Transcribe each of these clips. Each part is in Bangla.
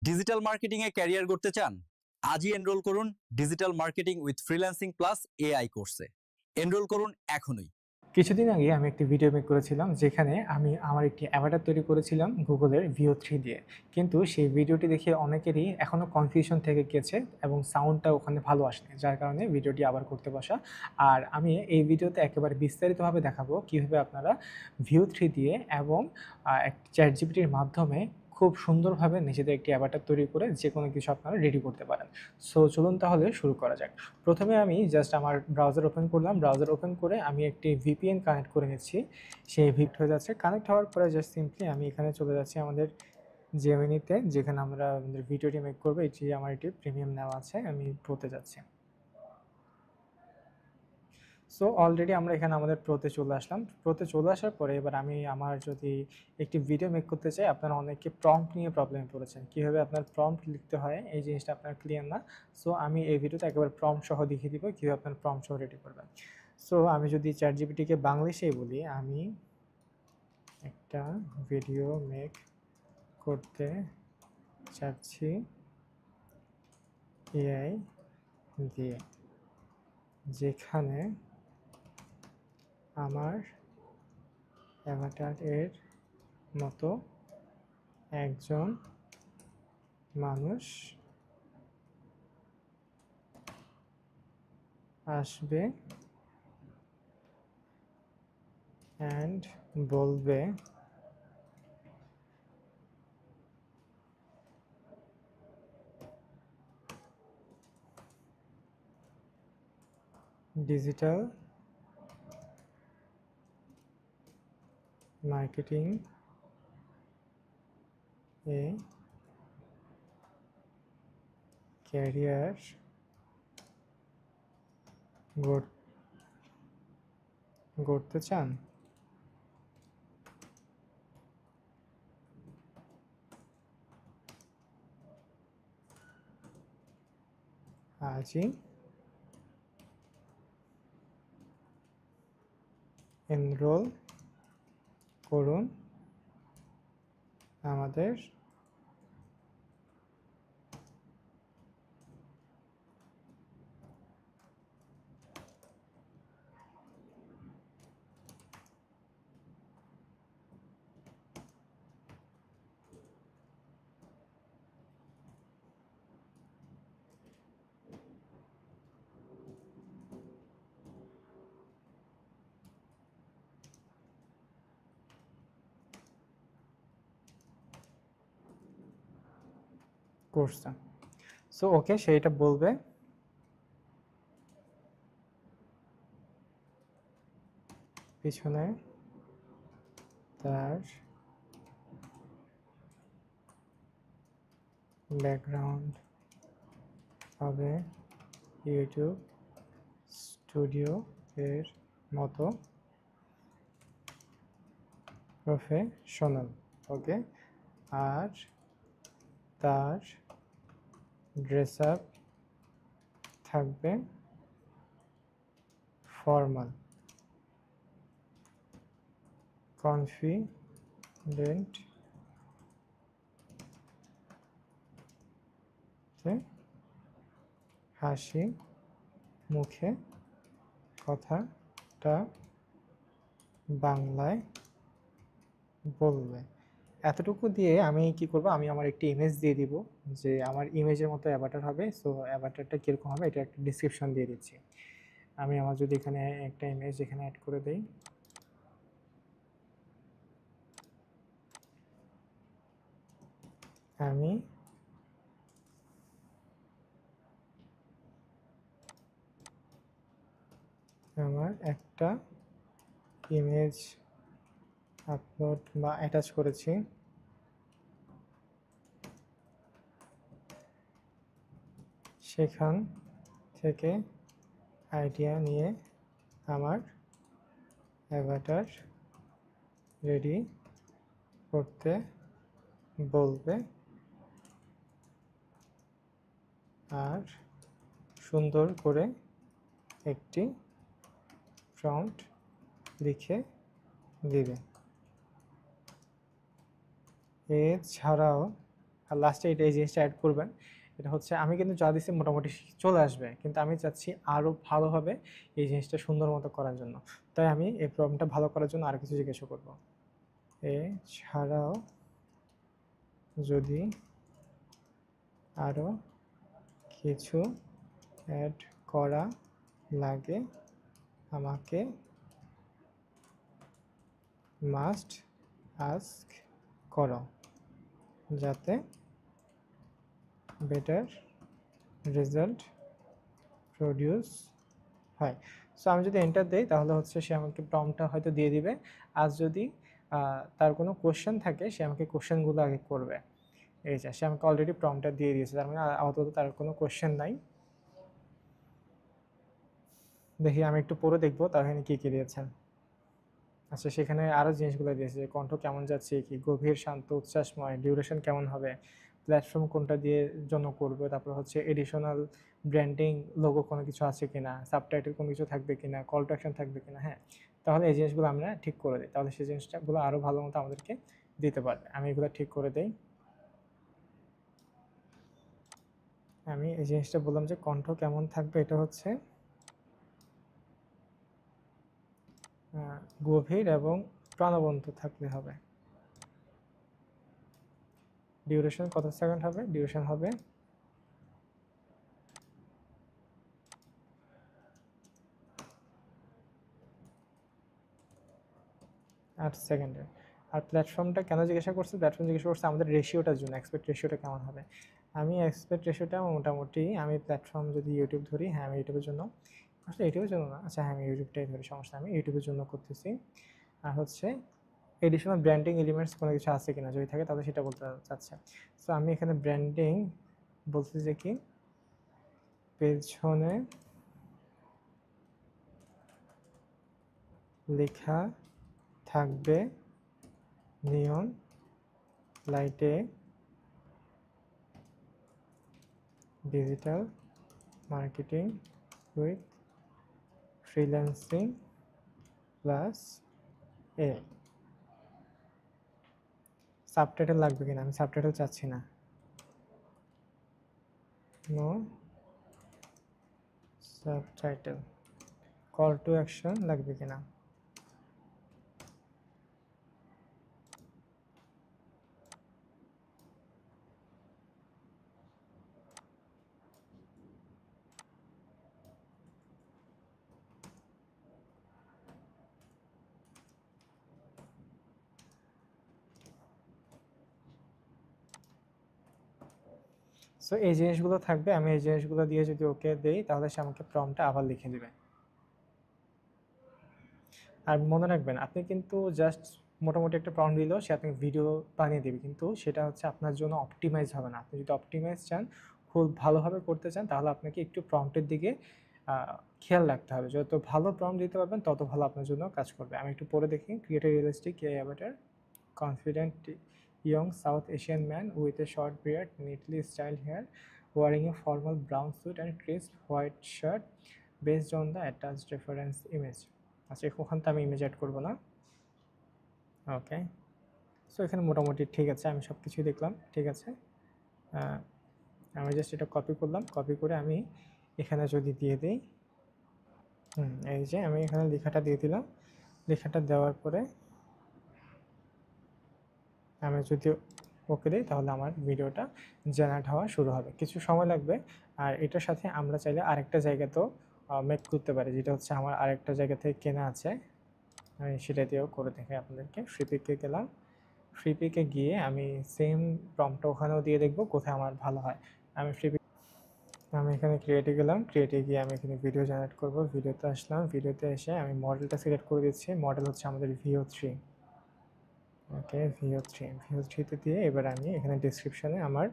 ডিজিটাল মার্কেটিং এ ক্যারিয়ার করতে চান? আজই এনরোল করুন digital marketing with freelancing plus AI কোর্সে। এনরোল করুন এখনই। কিছুদিন আগে আমি একটি ভিডিও মেক করেছিলাম যেখানে আমি আমার একটি অ্যাভাটার তৈরি করেছিলাম গুগলের VO3 দিয়ে। কিন্তু সেই ভিডিওটি দেখে অনেকেরই এখনও কনফিউশন থেকে গেছে এবং সাউন্ডটা ওখানে ভালো আসেনি, যার কারণে ভিডিওটি আবার করতে বসা। আর আমি এই ভিডিওতে একেবারে বিস্তারিতভাবে দেখাবো কীভাবে আপনারা VO3 দিয়ে এবং ChatGPTর মাধ্যমে খুব সুন্দরভাবে নিজেদের একটি অ্যাভাটার তৈরি করে যে কোনো কিছু আপনারা রেডি করতে পারেন। সো চলুন তাহলে শুরু করা যাক। প্রথমে আমি জাস্ট আমার ব্রাউজার ওপেন করলাম। ব্রাউজার ওপেন করে আমি একটি VPN কানেক্ট করে নিচ্ছি। সেই ভিক্ট হয়ে যাচ্ছে। কানেক্ট হওয়ার পরে জাস্ট সিম্পলি আমি এখানে চলে যাচ্ছি আমাদের জেমিনিতে, যেখানে আমরা আমাদের ভিডিওটি মেক করবো। এটি আমার একটি প্রিমিয়াম নেওয়া আছে, আমি প্রোতে যাচ্ছি। সো অলরেডি আমরা এখানে আমাদের প্রোতে চলে আসলাম। প্রোতে চলে আসার পরে এবার আমি আমার যদি একটি ভিডিও মেক করতে চাই, আপনারা অনেকে প্রম্পট নিয়ে প্রবলেমে পড়েছেন। কীভাবে আপনার প্রম্পট লিখতে হয় এই জিনিসটা আপনার ক্লিয়ার না। সো আমি এই ভিডিওতে একেবারে প্রম্পট সহ দেখিয়ে দিব কীভাবে আপনার প্রম্পট সহ রেডি করবেন। সো আমি যদি ChatGPTকে বাংলিশেই বলি, আমি একটা ভিডিও মেক করতে চাচ্ছি এআই দিয়ে, যেখানে আমার অ্যাভাটারের মতো একজন মানুষ আসবে অ্যান্ড বলবে ডিজিটাল মার্কেটিং এ ক্যারিয়ার গড়তে চান? আজই এনরোল করুন আমাদের কোর্সটা। সো ওকে, সেইটা বলবে। পিছনে তার ব্যাকগ্রাউন্ড হবে ইউটিউব স্টুডিও এর মতো প্রফেশনাল। ওকে, আর তার ড্রেস আপ থাকবে ফর্মাল, কনফিডেন্ট, হাসি মুখে কথাটা বাংলায় বলবে। এতটুকু দিয়ে আমি কি করব, আমি আমার একটি ইমেজ দিয়ে দিব যে আমার ইমেজের মতো অ্যাভাটার হবে। সো অ্যাভাটারটা কীরকম হবে এটা একটা ডিসক্রিপশন দিয়ে দিচ্ছি। আমি আমার যদি এখানে একটা ইমেজ এখানে অ্যাড করে দিই, আমি আমার একটা ইমেজ আপলোড বা অ্যাটাচ করেছি। সেখান থেকে আইডিয়া নিয়ে আমার অ্যাভাটার রেডি করতে বলবে, আর সুন্দর করে একটি প্রম্পট লিখে দিবে। এছাড়াও আর লাস্টে এই জিনিসটা অ্যাড করবেন। এটা হচ্ছে আমি কিন্তু যা দিচ্ছি মোটামুটি চলে আসবে, কিন্তু আমি চাচ্ছি আরও ভালোভাবে এই জিনিসটা সুন্দর মতো করার জন্য। তাই আমি এই প্রবলেমটা ভালো করার জন্য আরও কিছু জিজ্ঞাসা করব। এছাড়াও যদি আরও কিছু অ্যাড করা লাগে আমাকে মাস্ট আস্ক করো, যাতে বেটার রেজাল্ট প্রডিউস হয়। সো আমি যদি এন্টার দিই তাহলে হচ্ছে সে আমাকে প্রম্পটটা হয়তো দিয়ে দিবে। আর যদি তার কোনো কোশ্চেন থাকে সে আমাকে কোশ্চেনগুলো আগে করবে। এই যে সে আমাকে অলরেডি প্রম্পটটা দিয়ে দিয়েছে, তার মানে আপাতত তার কোনো কোশ্চেন নাই। দেখি আমি একটু পরে দেখবো তার এখানে কী কী দিয়েছেন। আচ্ছা, সেখানে আরও জিনিসগুলো দিয়েছে, কণ্ঠ কেমন যাচ্ছে, কি গভীর, শান্ত, উচ্ছ্বাসময়, ডিউরেশন কেমন হবে, প্ল্যাটফর্ম কোনটা দিয়ে জন্য করবে, তারপর হচ্ছে এডিশনাল ব্র্যান্ডিং লোগো কোনো কিছু আছে কিনা, সাবটাইটেল কোনো কিছু থাকবে কিনা, কল টু অ্যাকশন থাকবে কিনা। হ্যাঁ, তাহলে এই জিনিসগুলো আমরা ঠিক করে দিই, তাহলে সেই জিনিসটাগুলো আরও ভালো মতো আমাদেরকে দিতে পারবে। আমি এগুলো ঠিক করে দিই। আমি এই জিনিসটা বললাম যে কণ্ঠ কেমন থাকবে, এটা হচ্ছে গভীর এবং প্রাণবন্ত থাকলে হবে। ডিউরেশন কত সেকেন্ড হবে? ডিউরেশন হবে 8 সেকেন্ডের। আর প্ল্যাটফর্মটা কেন জিজ্ঞাসা করছে? প্ল্যাটফর্ম জিজ্ঞাসা করছে আমাদের রেশিওটার জন্য, এক্সপেক্ট রেশিওটা কেমন হবে। আমি এক্সপেক্ট রেশিওটা মোটামুটি, আমি প্ল্যাটফর্ম যদি ইউটিউব ধরি, হ্যাঁ আমি ইউটিউবের জন্য, আসলে ইউটিউবের জন্য না, আচ্ছা হ্যাঁ আমি ইউটিউবটাই ধরি, সমস্যা, আমি ইউটিউবের জন্য করতেছি। আর হচ্ছে এডিশনাল ব্র্যান্ডিং এলিমেন্টস কোনো কিছু আছে কিনা, যদি থাকে তাহলে সেটা বলতে চাচ্ছে। সো আমি এখানে ব্র্যান্ডিং বলছি যে কি, পেছনে লেখা থাকবে নিয়ন লাইটে digital marketing with freelancing plus এ। সাবটাইটেল লাগবে কিনা? আমি সাবটাইটেল চাচ্ছি না। No subtitle. Call to action লাগবে কিনা? সো এই জিনিসগুলো থাকবে। আমি এই জিনিসগুলো দিয়ে যদি ওকে দেই তাহলে সে আমাকে প্রম্পটটা আবার লিখে দেবে। আর মনে রাখবেন, আপনি কিন্তু জাস্ট মোটামুটি একটা প্রম্পট দিলেও সে আপনাকে ভিডিও বানিয়ে দেবে, কিন্তু সেটা হচ্ছে আপনার জন্য অপটিমাইজ হবে না। আপনি যদি অপটিমাইজ চান, খুব ভালোভাবে করতে চান, তাহলে আপনাকে একটু প্রম্পটের দিকে খেয়াল রাখতে হবে। যত ভালো প্রম্পট দিতে পারবেন তত ভালো আপনার জন্য কাজ করবে। আমি একটু পরে দেখি। Create a realistic AI Avatar, confident young South Asian man with a short beard, neatly styled hair, wearing a formal brown suit and crisp white shirt based on the attached reference image. আচ্ছা, ওখান তো আমি ইমেজ অ্যাড করবো না। ওকে, সো এখানে মোটামুটি ঠিক আছে, আমি সব কিছুই দেখলাম ঠিক আছে। আমি জাস্ট এটা কপি করলাম, কপি করে আমি এখানে যদি দিয়ে দিই, এই যে আমি এখানে লেখাটা দিয়ে দিলাম। লেখাটা দেওয়ার পরে আমি যদি ওকে দিই তাহলে আমার ভিডিওটা জেনারেট হওয়া শুরু হবে। কিছু সময় লাগবে। আর এটার সাথে আমরা চাইলে আরেকটা জায়গাতেও মেক করতে পারি, যেটা হচ্ছে আমার আরেকটা জায়গা থেকে কেনা আছে, আমি সেটা দিয়েও করে দেখি আপনাদেরকে। ফ্রিপিকে গেলাম, ফ্রিপিকে গিয়ে আমি সেম প্রম্পটটা ওখানেও দিয়ে দেখব কোথায় আমার ভালো হয়। আমি এখানে ক্রিয়েটে গেলাম, ক্রিয়েটে গিয়ে আমি এখানে ভিডিও জেনারেট করব। ভিডিওতে আসলাম, ভিডিওতে এসে আমি মডেলটা সিলেক্ট করে দিচ্ছি। মডেল হচ্ছে আমাদের VO3। ওকে, VO3তে দিয়ে এবার আমি এখানে ডেসক্রিপশানে আমার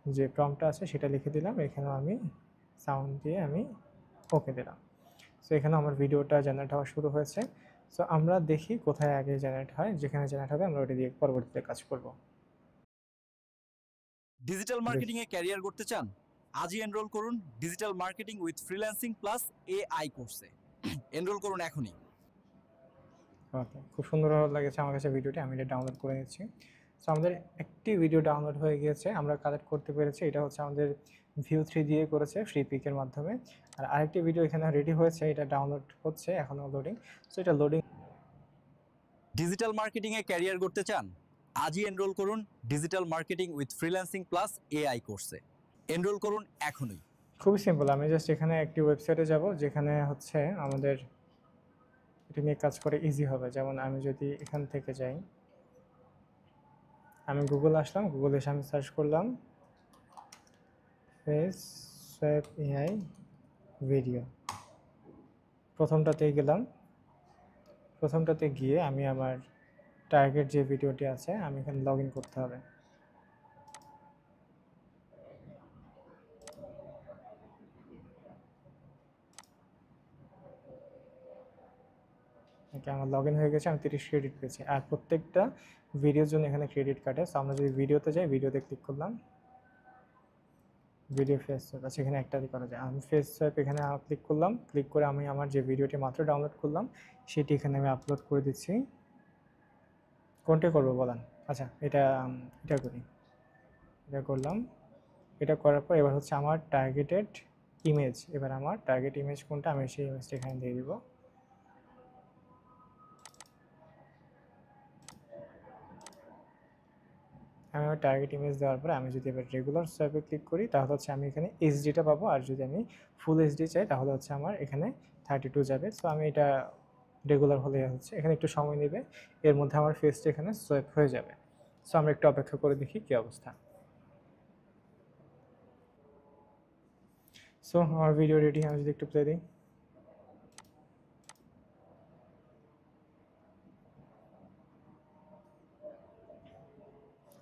যে প্রম্পটটা আছে সেটা লিখে দিলাম। এখানেও আমি সাউন্ড দিয়ে আমি ওকে দিলাম। সো এখানে আমার ভিডিওটা জেনারেট হওয়া শুরু হয়েছে। সো আমরা দেখি কোথায় আগে জেনারেট হয়, যেখানে জেনারেট হবে আমরা ওটা দিয়ে পরবর্তীতে কাজ করব। ডিজিটাল মার্কেটিং এ ক্যারিয়ার করতে চান? আজই এনরোল করুন digital marketing with freelancing plus AI কোর্সে। এনরোল করুন এখনই। ওকে, খুব সুন্দর লেগেছে আমার কাছে ভিডিওটি, আমি এটা ডাউনলোড করে নিচ্ছি। সো আমাদের একটি ভিডিও ডাউনলোড হয়ে গিয়েছে, আমরা কালেক্ট করতে পেরেছি। এটা হচ্ছে আমাদের View3 দিয়ে করেছে ফ্রি পিকের মাধ্যমে। আর আরেকটি ভিডিও এখানে রেডি হয়েছে, এটা ডাউনলোড হচ্ছে, এখনও লোডিং। সো এটা লোডিং। ডিজিটাল মার্কেটিং এ ক্যারিয়ার করতে চান? আজই এনরোল করুন digital marketing with freelancing plus AI কোর্সে। এনরোল করুন এখনই। খুবই সিম্পল, আমি জাস্ট এখানে একটি ওয়েবসাইটে যাব যেখানে হচ্ছে আমাদের এটা নিয়ে কাজ করে ইজি হবে। যেমন আমি যদি এখান থেকে যাই, আমি গুগল আসলাম, গুগলে এসে আমি সার্চ করলাম ফেস সোয়াপ এআই ভিডিও। প্রথমটাতেই গেলাম, প্রথমটাতে গিয়ে আমি আমার টার্গেট যে ভিডিওটি আছে আমি এখানে লগ ইন করতে হবে। ওকে, আমার লগ ইন হয়ে গেছে, আমি 30 ক্রেডিট পেয়েছি। আর প্রত্যেকটা ভিডিওর জন্য এখানে ক্রেডিট কাটে। সো আমরা যদি ভিডিওতে যাই, ভিডিওতে ক্লিক করলাম, ভিডিও ফেস সোয়াপ আছে, এখানে একটাই করা যায়। আমি ফেস সোয়াপ এখানে ক্লিক করলাম, ক্লিক করে আমি আমার যে ভিডিওটি মাত্র ডাউনলোড করলাম সেটি এখানে আমি আপলোড করে দিচ্ছি। কোনটা করবো বলেন? আচ্ছা, এটা করি, এটা করলাম। এটা করার পর এবার হচ্ছে আমার টার্গেটেড ইমেজ। এবার আমার টার্গেট ইমেজ কোনটা, আমি সেই ইমেজটা এখানে দিয়ে দিব। আমি আমার টার্গেট ইমেজ দেওয়ার পরে আমি যদি এবার রেগুলার সোয়াপে ক্লিক করি তাহলে হচ্ছে আমি এখানে এইচডিটা পাবো। আর যদি আমি ফুল এইচডি চাই তাহলে হচ্ছে আমার এখানে 32 যাবে। সো আমি এটা রেগুলার হলে হচ্ছে এখানে একটু সময় নেবে, এর মধ্যে আমার ফেসটা এখানে সোয়াপ হয়ে যাবে। সো আমরা একটু অপেক্ষা করে দেখি কী অবস্থা। সো আমার ভিডিও রেডি, আমি যদি একটু প্লে দিই।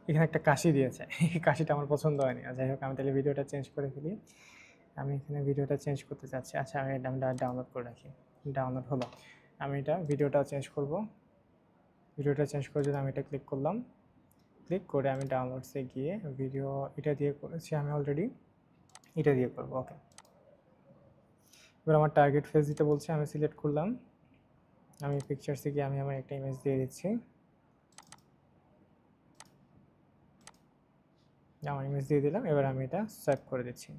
এখানে একটা কাশি দিয়েছে, এই কাশিটা আমার পছন্দ হয়নি। যাই হোক, আমি তাহলে ভিডিওটা চেঞ্জ করে ফেলি। আমি এখানে ভিডিওটা চেঞ্জ করতে চাচ্ছি। আচ্ছা, আমি এটা ডাউনলোড করে রাখি। ডাউনলোড হলো, আমি এটা ভিডিওটা চেঞ্জ করব। ভিডিওটা চেঞ্জ করে যদি আমি এটা ক্লিক করলাম, ক্লিক করে আমি ডাউনলোডসে গিয়ে ভিডিও এটা দিয়ে করেছি আমি অলরেডি, এটা দিয়ে করব। ওকে, এবার আমার টার্গেট ফেস দিতে বলছে, আমি সিলেক্ট করলাম। আমি পিকচার্সে গিয়ে আমি আমার একটা ইমেজ দিয়ে দিচ্ছি। আমার ইমেজ দিয়ে দিলাম, এবার আমি এটা সোয়াইপ করে দিচ্ছি।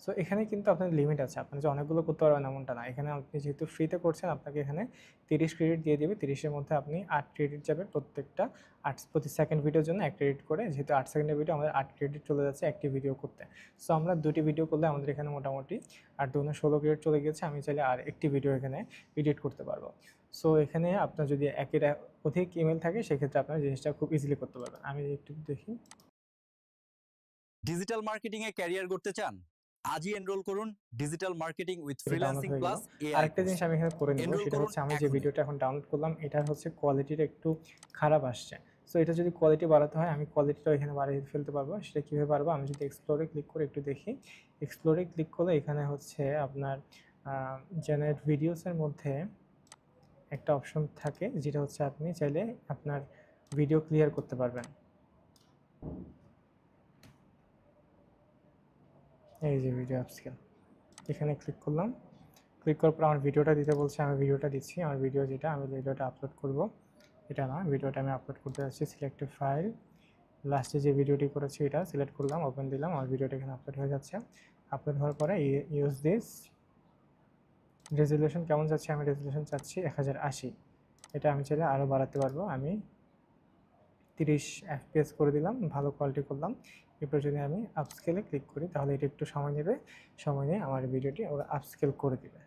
সো এখানে কিন্তু আপনার লিমিট আছে, আপনি যে অনেকগুলো করতে পারবেন এমনটা না। এখানে আপনি যেহেতু ফ্রিতে করছেন, আপনাকে এখানে 30 ক্রেডিট দিয়ে দেবে। 30-এর মধ্যে আপনি 8 ক্রেডিট যাবে প্রত্যেকটা, 8 প্রতি সেকেন্ড ভিডিওর জন্য 1 ক্রেডিট করে। যেহেতু 8 সেকেন্ডের ভিডিও, আমাদের 8 ক্রেডিট চলে যাচ্ছে একটি ভিডিও করতে। সো আমরা 2টি ভিডিও করলে আমাদের এখানে মোটামুটি 8 দুগুণে 16 ক্রেডিট চলে গেছে। আমি চাইলে আর একটি ভিডিও এখানে এডিট করতে পারবো। সো এখানে আপনার যদি একের অধিক ইমেল থাকে সেক্ষেত্রে আপনার জিনিসটা খুব ইজিলি করতে পারবেন। আমি একটু দেখি। ডিজিটাল মার্কেটিং এ ক্যারিয়ার করতে চান? আজই এনরোল করুন digital marketing with download freelancing হয়ে গেল। প্লাস এআই আরেকটা জিনিস কোর্সে। আমি এখানে করে নেব, এনরোল সেটা করুন হচ্ছে আমি যে এখনই। ভিডিওটা এখন ডাউনলোড করলাম এটার হচ্ছে কোয়ালিটিটা একটু খারাপ আসছে। সো এটা যদি কোয়ালিটি বাড়াতে হয়, আমি কোয়ালিটিটাও এখানে বাড়িয়ে ফেলতে পারবো। সেটা কীভাবে পারবো, আমি যদি এক্সপ্লোরে ক্লিক করে একটু দেখি। এক্সপ্লোরে ক্লিক করলে এখানে হচ্ছে আপনার জেনারেট ভিডিওসের মধ্যে একটা অপশন থাকে, যেটা হচ্ছে আপনি চাইলে আপনার ভিডিও ক্লিয়ার করতে পারবেন। এই যে ভিডিও আপস্কেল, এখানে ক্লিক করলাম। ক্লিক করার পর আমার ভিডিওটা দিতে বলছে, আমি ভিডিওটা দিচ্ছি। আমার ভিডিও যেটা, আমি ভিডিওটা আপলোড করব, এটা না, ভিডিওটা আমি আপলোড করতে যাচ্ছি। সিলেক্ট ফাইল, লাস্টে যে ভিডিওটি করেছি এটা সিলেক্ট করলাম, ওপেন দিলাম, আমার ভিডিওটা এখানে আপলোড হয়ে যাচ্ছে। আপলোড হওয়ার পরে ইউজ দিস। রেজুলেশন কেমন যাচ্ছে, আমি রেজুলেশন চাচ্ছি 1080। এটা আমি চাইলে আরও বাড়াতে পারবো। আমি 30 FPS করে দিলাম, ভালো কোয়ালিটি করলাম। এরপর যদি আমি আপস্কেলে ক্লিক করি তাহলে এটা একটু সময় নেবে, সময় নিয়ে আমার ভিডিওটি ওরা আপস্কেল করে দেবে।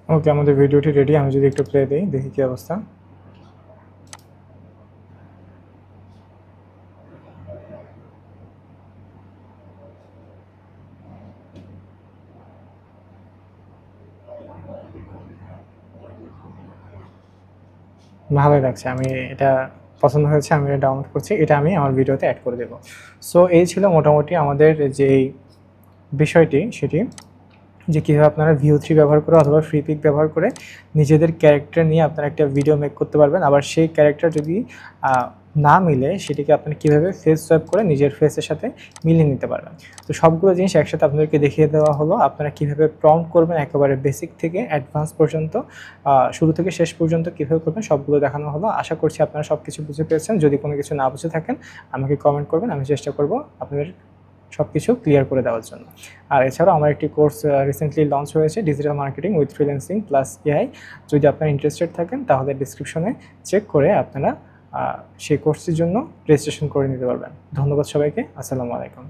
ওকে, আমাদের ভিডিওটি রেডি। আমি যদি একটু প্লে দিই, দেখি কী অবস্থা। ভালোই লাগছে, আমি এটা পছন্দ হয়েছে, আমি এটা ডাউনলোড করছি। এটা আমি আমার ভিডিওতে অ্যাড করে দেবো। সো এই ছিল মোটামুটি আমাদের যেই বিষয়টি, সেটি যে কীভাবে আপনারা View3 ব্যবহার করে অথবা ফ্রি পিক ব্যবহার করে নিজেদের ক্যারেক্টার নিয়ে আপনারা একটা ভিডিও মেক করতে পারবেন। আবার সেই ক্যারেক্টার যদি না মিলে সেটিকে আপনি কীভাবে ফেস সোয়াইপ করে নিজের ফেসের সাথে মিলিয়ে নিতে পারবেন। তো সবগুলো জিনিস একসাথে আপনাদেরকে দেখিয়ে দেওয়া হলো, আপনারা কীভাবে প্রম্পট করবেন একেবারে বেসিক থেকে অ্যাডভান্স পর্যন্ত, শুরু থেকে শেষ পর্যন্ত কীভাবে করবেন সবগুলো দেখানো হলো। আশা করছি আপনারা সব কিছু বুঝে পেরেছেন। যদি কোনো কিছু না বুঝে থাকেন আমাকে কমেন্ট করবেন, আমি চেষ্টা করব আপনাদের সব কিছু ক্লিয়ার করে দেওয়ার জন্য। আর এছাড়াও আমার একটি কোর্স রিসেন্টলি লঞ্চ হয়েছে, digital marketing with freelancing plus AI. যদি আপনারা ইন্টারেস্টেড থাকেন তাহলে ডিসক্রিপশনে চেক করে আপনারা সেই কোর্সটির জন্য রেজিস্ট্রেশন করে নিতে পারবেন। ধন্যবাদ সবাইকে। আসসালামু আলাইকুম।